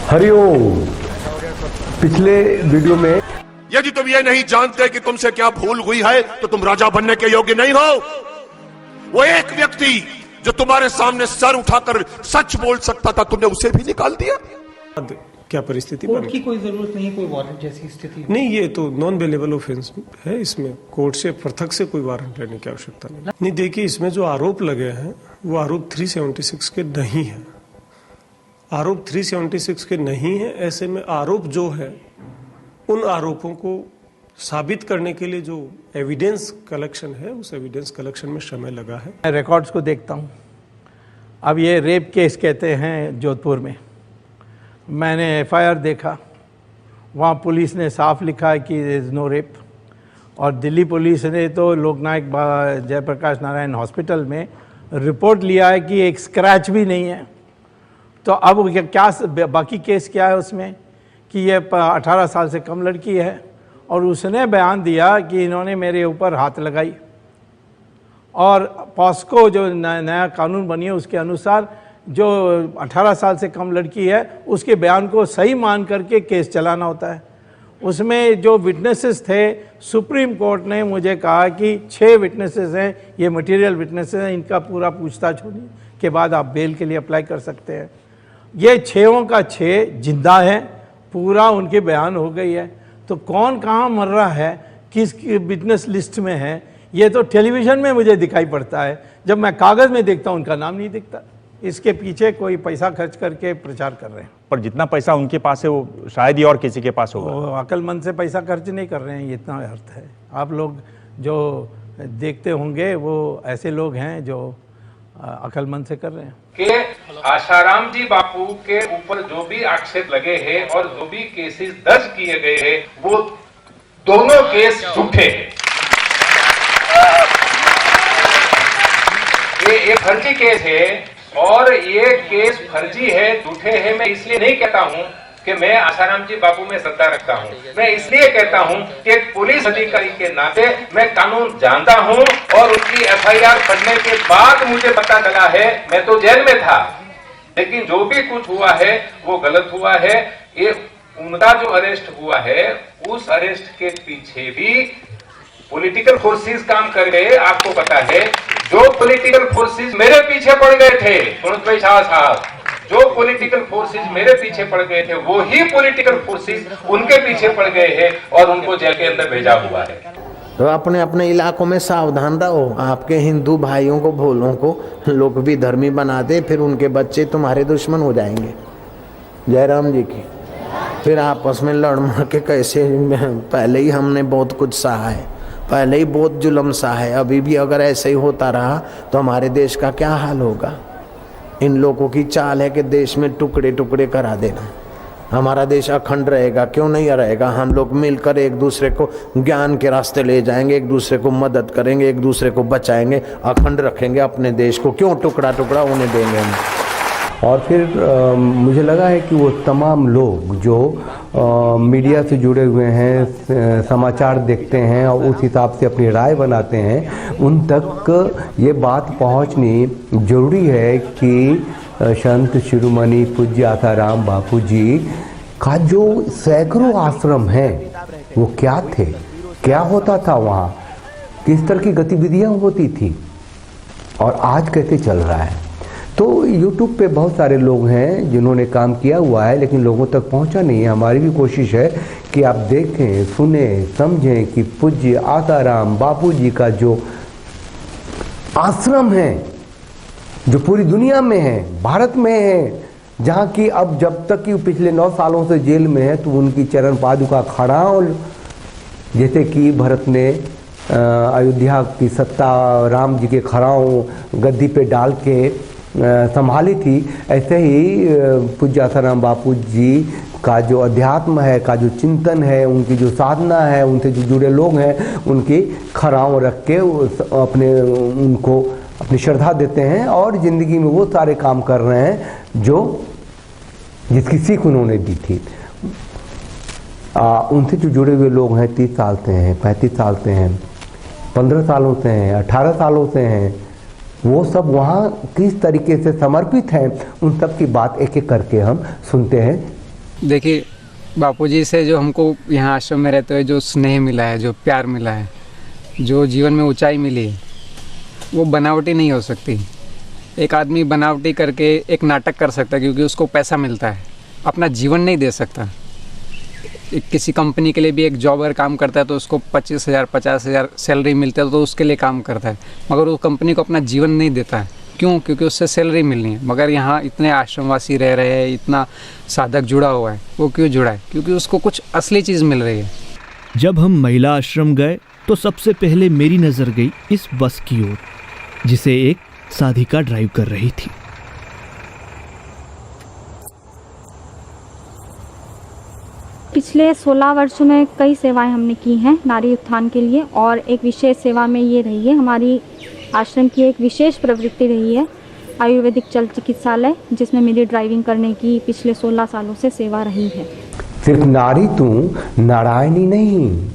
हरिओम। पिछले वीडियो में यदि तुम ये नहीं जानते कि तुमसे क्या भूल हुई है तो तुम राजा बनने के योग्य नहीं हो। वो एक व्यक्ति जो तुम्हारे सामने सर उठाकर सच बोल सकता था, तुमने उसे भी निकाल दिया। क्या परिस्थिति कोर्ट की कोई जरूरत नहीं, कोई वारंट जैसी स्थिति नहीं, ये तो नॉन वेलेबल ऑफेंस है। इसमें कोर्ट से पृथक से कोई वारंट लेने की आवश्यकता नहीं। देखिए, इसमें जो आरोप लगे हैं वो आरोप 376 के नहीं है। आरोप 376 के नहीं है। ऐसे में आरोप जो है उन आरोपों को साबित करने के लिए जो एविडेंस कलेक्शन है, उस एविडेंस कलेक्शन में समय लगा है। मैं रिकॉर्ड्स को देखता हूँ। अब ये रेप केस कहते हैं जोधपुर में, मैंने एफआईआर देखा, वहाँ पुलिस ने साफ लिखा है कि देयर इज नो रेप। और दिल्ली पुलिस ने तो लोकनायक जयप्रकाश नारायण हॉस्पिटल में रिपोर्ट लिया है कि एक स्क्रैच भी नहीं है। तो अब क्या बाकी केस क्या है उसमें कि ये 18 साल से कम लड़की है और उसने बयान दिया कि इन्होंने मेरे ऊपर हाथ लगाई। और पॉस्को जो नया कानून बनी है उसके अनुसार जो 18 साल से कम लड़की है उसके बयान को सही मान करके केस चलाना होता है। उसमें जो विटनेसेस थे, सुप्रीम कोर्ट ने मुझे कहा कि 6 विटनेसेस हैं, ये मटेरियल विटनेसेस हैं, इनका पूरा पूछताछ होने के बाद आप बेल के लिए अप्लाई कर सकते हैं। ये 6 का 6 जिंदा है, पूरा उनके बयान हो गई है। तो कौन कहाँ मर रहा है, किस विटनेस लिस्ट में है, ये तो टेलीविज़न में मुझे दिखाई पड़ता है। जब मैं कागज़ में देखता हूँ उनका नाम नहीं दिखता। इसके पीछे कोई पैसा खर्च करके प्रचार कर रहे हैं। पर जितना पैसा उनके पास है वो शायद ही और किसी के पास होगा। वो अक्लमंद से पैसा खर्च नहीं कर रहे हैं, ये इतना अर्थ है। आप लोग जो देखते होंगे वो ऐसे लोग हैं जो अक्लमंद से कर रहे हैं। कि आशाराम जी बापू के ऊपर जो भी आक्षेप लगे हैं और जो भी केसेस दर्ज किए गए हैं वो दोनों केस झूठे हैं। ये एक फर्जी केस है और ये केस फर्जी है, झूठे है। मैं इसलिए नहीं कहता हूं कि मैं आशाराम जी बापू में श्रद्धा रखता हूं, मैं इसलिए कहता हूं कि एक पुलिस अधिकारी के नाते मैं कानून जानता हूं और उनकी एफआईआर पढ़ने के बाद मुझे पता चला है, मैं तो जेल में था, लेकिन जो भी कुछ हुआ है वो गलत हुआ है। ये उनका जो अरेस्ट हुआ है उस अरेस्ट के पीछे भी पॉलिटिकल फोर्सेस काम कर गए। आपको पता है जो पॉलिटिकल फोर्सेस मेरे पीछे पड़ गए थे, पुनित भाई शाह साहब, जो पॉलिटिकल फोर्सेस मेरे पीछे पड़ गए थे वो ही पॉलिटिकल फोर्सेस उनके पीछे पड़ गए हैं और उनको जेल के अंदर भेजा हुआ है। तो अपने अपने इलाकों में सावधान रहो। आपके हिंदू भाइयों को, भोलों को लोग भी धर्मी बना दे, फिर उनके बच्चे तुम्हारे दुश्मन हो जाएंगे। जयराम जी की फिर आपस में लड़ मर के कैसे, पहले ही हमने बहुत कुछ सहा है, पहले ही बहुत जुल्म सहा है, अभी भी अगर ऐसे ही होता रहा तो हमारे देश का क्या हाल होगा। इन लोगों की चाल है कि देश में टुकड़े टुकड़े करा देना। हमारा देश अखंड रहेगा, क्यों नहीं रहेगा। हम लोग मिलकर एक दूसरे को ज्ञान के रास्ते ले जाएंगे, एक दूसरे को मदद करेंगे, एक दूसरे को बचाएंगे, अखंड रखेंगे अपने देश को। क्यों टुकड़ा टुकड़ा होने देंगे हम। और फिर मुझे लगा है कि वो तमाम लोग जो मीडिया से जुड़े हुए हैं, समाचार देखते हैं और उस हिसाब से अपनी राय बनाते हैं, उन तक ये बात पहुंचनी जरूरी है कि संत शिरोमणि पूज्य आसाराम बापू जी का जो सैकड़ों आश्रम हैं वो क्या थे, क्या होता था वहाँ, किस तरह की गतिविधियाँ होती थी और आज कैसे चल रहा है। तो YouTube पे बहुत सारे लोग हैं जिन्होंने काम किया हुआ है, लेकिन लोगों तक पहुंचा नहीं है। हमारी भी कोशिश है कि आप देखें, सुने, समझें कि पूज्य आसाराम बापू जी का जो आश्रम है, जो पूरी दुनिया में है, भारत में है, जहाँ की अब जब तक कि पिछले 9 सालों से जेल में है, तो उनकी चरण पादुका खड़ाओं, जैसे कि भरत ने अयोध्या की सत्ता राम जी के खड़ाओं गद्दी पे डाल के संभाली थी, ऐसे ही पूज्य आसाराम बापू जी का जो अध्यात्म है, का जो चिंतन है, उनकी जो साधना है, उनसे जो जुड़े लोग हैं, उनकी खड़ाओं रख के उनको अपनी श्रद्धा देते हैं और ज़िंदगी में वो सारे काम कर रहे हैं जो जिसकी सीख उन्होंने दी थी। उनसे जो जुड़े हुए लोग हैं 30 साल से हैं, 35 साल से हैं, 15 सालों से हैं, 18 सालों से हैं, वो सब वहाँ किस तरीके से समर्पित हैं, उन सब की बात एक एक करके हम सुनते हैं देखिए, बापूजी से जो हमको यहाँ आश्रम में रहते हुए जो स्नेह मिला है, जो प्यार मिला है, जो जीवन में ऊंचाई मिली है, वो बनावटी नहीं हो सकती। एक आदमी बनावटी करके एक नाटक कर सकता है क्योंकि उसको पैसा मिलता है, अपना जीवन नहीं दे सकता। किसी कंपनी के लिए भी एक जॉब अगर काम करता है तो उसको 25,000 50,000 सैलरी मिलता है तो उसके लिए काम करता है, मगर वो कंपनी को अपना जीवन नहीं देता है। क्यों? क्योंकि उससे सैलरी मिलनी है। मगर यहाँ इतने आश्रमवासी रह रहे हैं, इतना साधक जुड़ा हुआ है, वो क्यों जुड़ा है? क्योंकि उसको कुछ असली चीज़ मिल रही है। जब हम महिला आश्रम गए तो सबसे पहले मेरी नज़र गई इस बस की ओर, जिसे एक साधिका ड्राइव कर रही थी। पिछले 16 वर्षों में कई सेवाएं हमने की हैं नारी उत्थान के लिए, और एक विशेष सेवा में ये रही है, हमारी आश्रम की एक विशेष प्रवृत्ति रही है आयुर्वेदिक चल चिकित्सालय, जिसमें मेरी ड्राइविंग करने की पिछले 16 सालों से सेवा रही है। सिर्फ नारी तू नारायणी नहीं,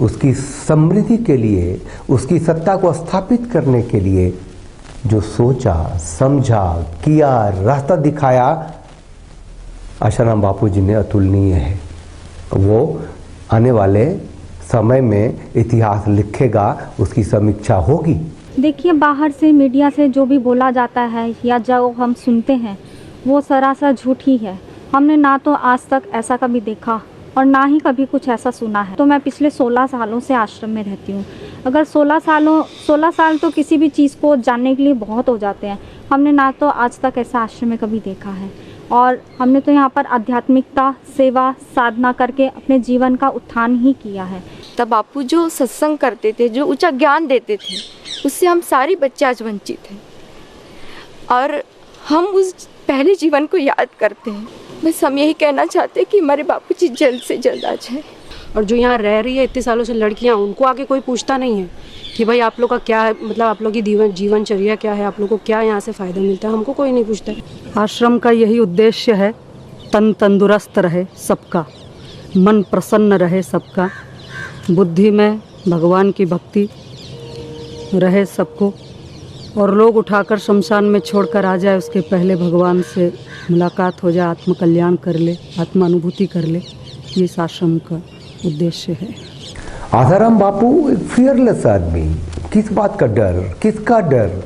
उसकी समृद्धि के लिए, उसकी सत्ता को स्थापित करने के लिए जो सोचा, समझा, किया, रास्ता दिखाया, आशाराम बापूजी ने अतुलनीय है। वो आने वाले समय में इतिहास लिखेगा, उसकी समीक्षा होगी। देखिए, बाहर से मीडिया से जो भी बोला जाता है या जो हम सुनते हैं वो सरासर झूठ ही है। हमने ना तो आज तक ऐसा कभी देखा और ना ही कभी कुछ ऐसा सुना है। तो मैं पिछले 16 सालों से आश्रम में रहती हूँ। अगर 16 साल तो किसी भी चीज़ को जानने के लिए बहुत हो जाते हैं। हमने ना तो आज तक ऐसा आश्रम में कभी देखा है, और हमने तो यहाँ पर आध्यात्मिकता, सेवा, साधना करके अपने जीवन का उत्थान ही किया है। तब बापू जो सत्संग करते थे, जो ऊंचा ज्ञान देते थे, उससे हम सारे बच्चे आज वंचित हैं और हम उस पहले जीवन को याद करते हैं। बस हम यही कहना चाहते हैं कि हमारे बापूजी जल्द से जल्द आ जाए। और जो यहाँ रह रही है इतने सालों से लड़कियाँ, उनको आगे कोई पूछता नहीं है कि भाई आप लोग का क्या है, मतलब आप लोग की जीवनचर्या क्या है, आप लोग को क्या यहाँ से फ़ायदा मिलता है, हमको कोई नहीं पूछता है। आश्रम का यही उद्देश्य है, तन तंदुरुस्त रहे सबका, मन प्रसन्न रहे सबका, बुद्धि में भगवान की भक्ति रहे सबको, और लोग उठाकर शमशान में छोड़कर आ जाए उसके पहले भगवान से मुलाकात हो जाए, आत्म कल्याण कर ले, आत्मानुभूति कर ले। ये इस आश्रम का उद्देश्य है। आसाराम बापू एक फियरलेस आदमी, किस बात का डर, किसका डर?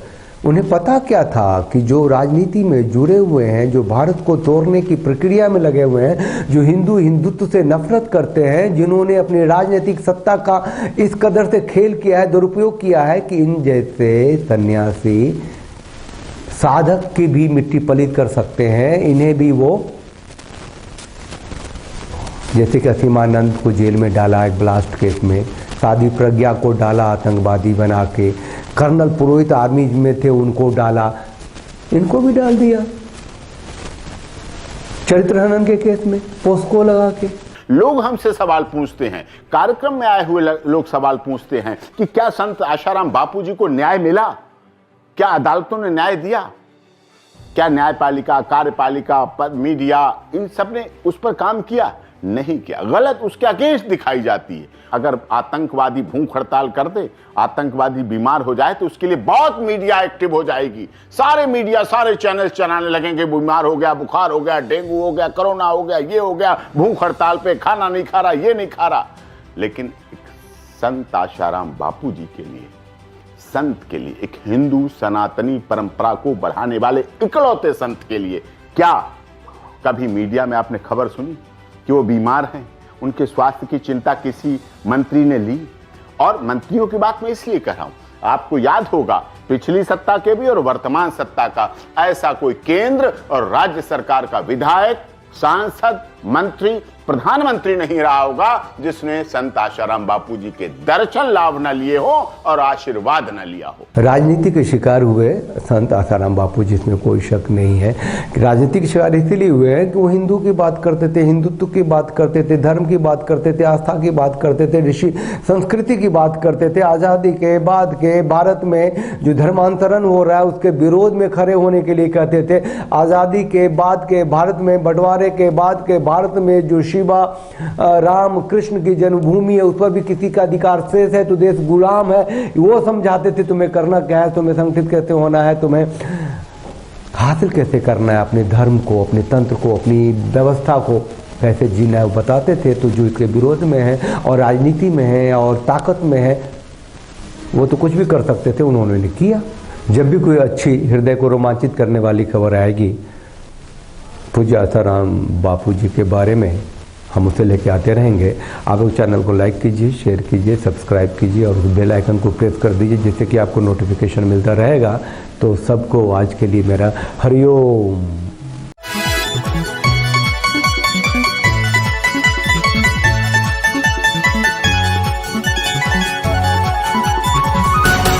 उन्हें पता क्या था कि जो राजनीति में जुड़े हुए हैं, जो भारत को तोड़ने की प्रक्रिया में लगे हुए हैं, जो हिंदुत्व से नफरत करते हैं, जिन्होंने अपनी राजनीतिक सत्ता का इस कदर से खेल किया है, दुरुपयोग किया है कि इन जैसे सन्यासी साधक की भी मिट्टी पलीत कर सकते हैं, इन्हें भी वो, जैसे कि असीमानंद को जेल में डाला एक ब्लास्ट केस में, साध्वी प्रज्ञा को डाला आतंकवादी बना के, कर्नल पुरोहित आर्मी में थे उनको डाला, इनको भी डाल दिया चरित्र हनन के केस में पोस्को लगा के। लोग हमसे सवाल पूछते हैं, कार्यक्रम में आए हुए लोग सवाल पूछते हैं कि क्या संत आशाराम बापूजी को न्याय मिला? क्या अदालतों ने न्याय दिया? क्या न्यायपालिका, कार्यपालिका, मीडिया, इन सब ने उस पर काम किया? नहीं किया। गलत उसके अगेंस्ट दिखाई जाती है। अगर आतंकवादी भूख हड़ताल कर दे, आतंकवादी बीमार हो जाए तो उसके लिए बहुत मीडिया एक्टिव हो जाएगी। सारे मीडिया, सारे चैनल चलाने लगेंगे, बीमार हो गया, बुखार हो गया, डेंगू हो गया, कोरोना हो गया, ये हो गया, भूख हड़ताल पे, खाना नहीं खा रहा, ये नहीं खा रहा। लेकिन संत आशाराम बापूजी के लिए, संत के लिए, एक हिंदू सनातनी परंपरा को बढ़ाने वाले इकलौते संत के लिए, क्या कभी मीडिया में आपने खबर सुनी कि वो बीमार हैं? उनके स्वास्थ्य की चिंता किसी मंत्री ने ली? और मंत्रियों की बात मैं इसलिए कह रहा हूं, आपको याद होगा पिछली सत्ता के भी और वर्तमान सत्ता का ऐसा कोई केंद्र और राज्य सरकार का विधायक, सांसद, मंत्री, प्रधानमंत्री नहीं रहा होगा जिसने संत आशाराम बापूजी के दर्शन लाभ न लिए हो और आशीर्वाद न लिया हो। राजनीति के शिकार हुए संत आशाराम बापूजी, इसमें कोई शक नहीं है कि राजनीति के शिकार इसलिए हुए हैं कि वो हिंदू की बात करते थे, हिंदुत्व की बात करते थे, धर्म की बात करते थे, आस्था की बात करते थे, ऋषि संस्कृति की बात करते थे। आज़ादी के बाद के भारत में जो धर्मांतरण हो रहा है उसके विरोध में खड़े होने के लिए कहते थे। आज़ादी के बाद के भारत में, बंटवारे के बाद के भारत में जो शिवा राम कृष्ण की जन्मभूमि है उस पर भी किसी का अधिकार शेष है तो देश गुलाम है, वो समझाते थे तुम्हें करना क्या है, तुम्हें संगठित कैसे होना है, तुम्हें हासिल कैसे करना है अपने धर्म को, अपने तंत्र को, अपनी व्यवस्था को। कैसे जीना है वो बताते थे। तो जो इसके विरोध में है और राजनीति में है और ताकत में है वो तो कुछ भी कर सकते थे, उन्होंने नहीं किया। जब भी कोई अच्छी हृदय को रोमांचित करने वाली खबर आएगी पूज्य आसाराम बापू जी के बारे में हम उसे लेके आते रहेंगे। आप लोग चैनल को लाइक कीजिए, शेयर कीजिए, सब्सक्राइब कीजिए और उस बेल आइकन को प्रेस कर दीजिए जिससे कि आपको नोटिफिकेशन मिलता रहेगा। तो सबको आज के लिए मेरा हरिओम।